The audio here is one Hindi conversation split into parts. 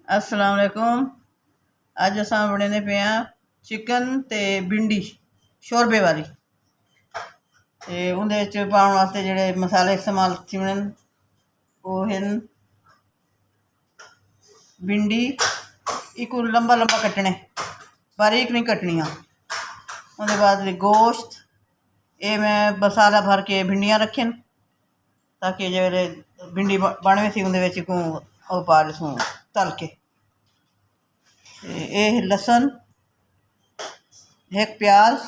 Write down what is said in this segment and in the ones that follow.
अस्सलाम वालेकुम। अज असां बनाने पे हैं चिकन ते भिंडी शोरबे वाली। ते उंदे च पाउण वास्ते जेह्ड़े मसाले इस्तेमाल थी वो हैं भिंडी इक लंबा लंबा कट्टने, बारीक नहीं कट्टनियां। उंदे बाद गोश्त, ये मैं मसाला भर के भिंडियां रखे ताकि जेल्लै भिंडी बन थी उंदे विच को ओह् पा लसूं तल के। ये लसन, एक प्याज,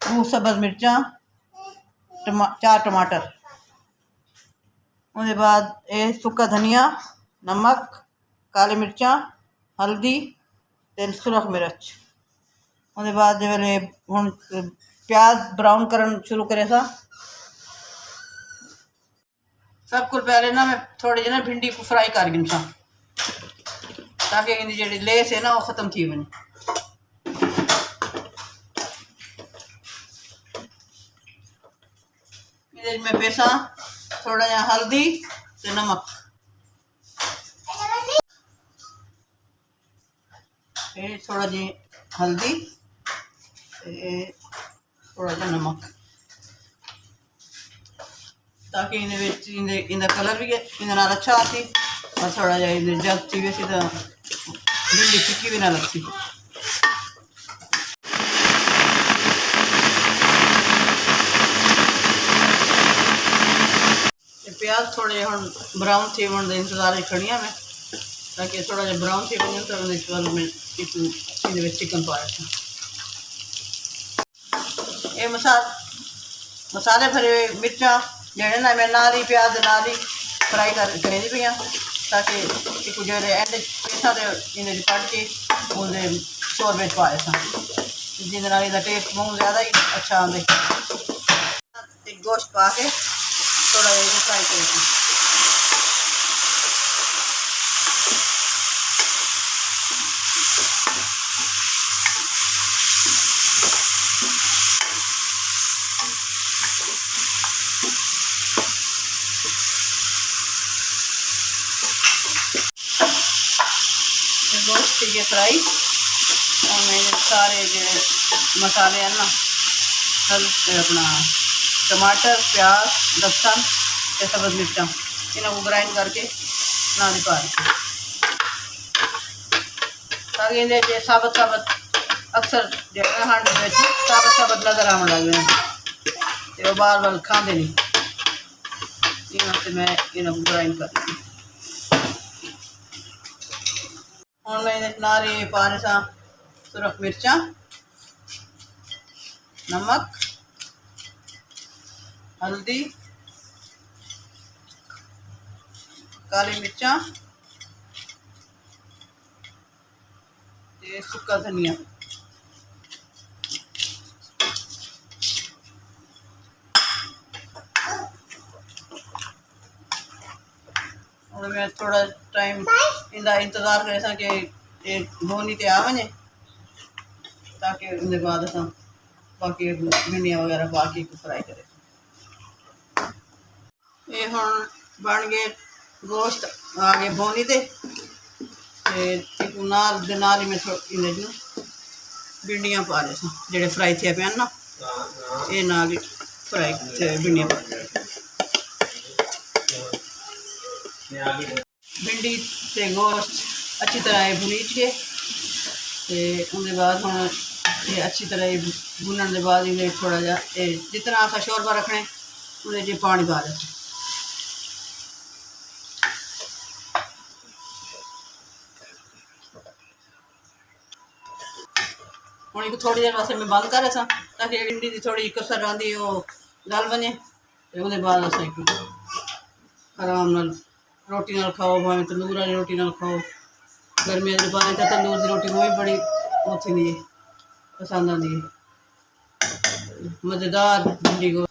2 सब्ज़ मिर्चां, 4 टमाटर। उसके बाद ये सुक्का धनिया, नमक, काली मिर्चां, हल्दी ते सुरख मिर्च। उसके बाद जो हुण प्याज ब्राउन करन शुरू करे सा। सब को पहले ना मैं थोड़ी जी भिंडी को फ्राई कर गिन सा ताकि इनकी जी लेस है ना वो ख़त्म थी वने। मैं पेसा थोड़ा जा हल्दी ते नमक, थोड़ा जी हल्दी थोड़ा जा नमक ताकि इनका कलर भी इन अच्छा आती और थोड़ा जा जल्दी वैसे तो भिंडी फिक्की भी ना लगती। प्याज थोड़े हम ब्राउन थे वन इंतजार खड़ी मैं ताकि थोड़ा जहा ब्राउन थी वन तो मैं चिकन पाया था। ये मसाले भरे हुए मिर्चा जेड़े ना मैं नाल ही प्याज नाल ही फ्राई करी दी पई ताकि एक जो एंड पेसा इन्हें कट के उनके शोरबे पाए था जिसका टेस्ट बहुत ज़्यादा ही अच्छा आंदे। एक गोश्त पा के थोड़ा जहा फ्राई कर गोश्त की फ्राई और मैंने सारे जो मसाले हैं ना अपना टमाटर, प्याज, लहसुन ते सब्ज़ मिर्चा इन्हों को ग्राइंड करके ना दी पा ताकि ये साबत अक्सर जो हांड साबत नज़र आने लग गए तो बार बार खाते नहीं मैं इन्हों को ग्राइंड कर हूँ। मैं नारे पाने सा सुरख मिर्चा, नमक, हल्दी, काली मिर्चा ते सुक्का धनिया। और मैं थोड़ा टाइम इनका इंतज़ार करे सा कि ये भोनी ते आ वने ताकि उनके बाद अस बाकी भिंडियाँ वगैरह पा के फ्राई करें। ये हुण बन गए गोश्त आ गए भोनी ते नाल ही मैं इन भिंडियाँ पा ले जेडे फ्राई थे पे ना ये नाल फ्राई भिंडियाँ पा भिंडी ते गोश्त अच्छी तरह भुनीच के उनके बाद हम ये अच्छी तरह भुनने के बाद इन्हें थोड़ा जा जितना आप शोरबा रखने उन्हें जी पानी पा दें। हूँ एक थोड़ी देर वास्ते मैं बंद कर रहा ताकि भिंडी की थोड़ी कसर आँदी वो गल बने तो उसके बाद अस आराम नाल रोटी नाल खाओ भावें तंदूर वाली रोटी नाल खाओ। गर्मियों के पानी तो तंदूर की रोटी वो भी बड़ी वो थी पसंद आती है मज़ेदार भिंडी को।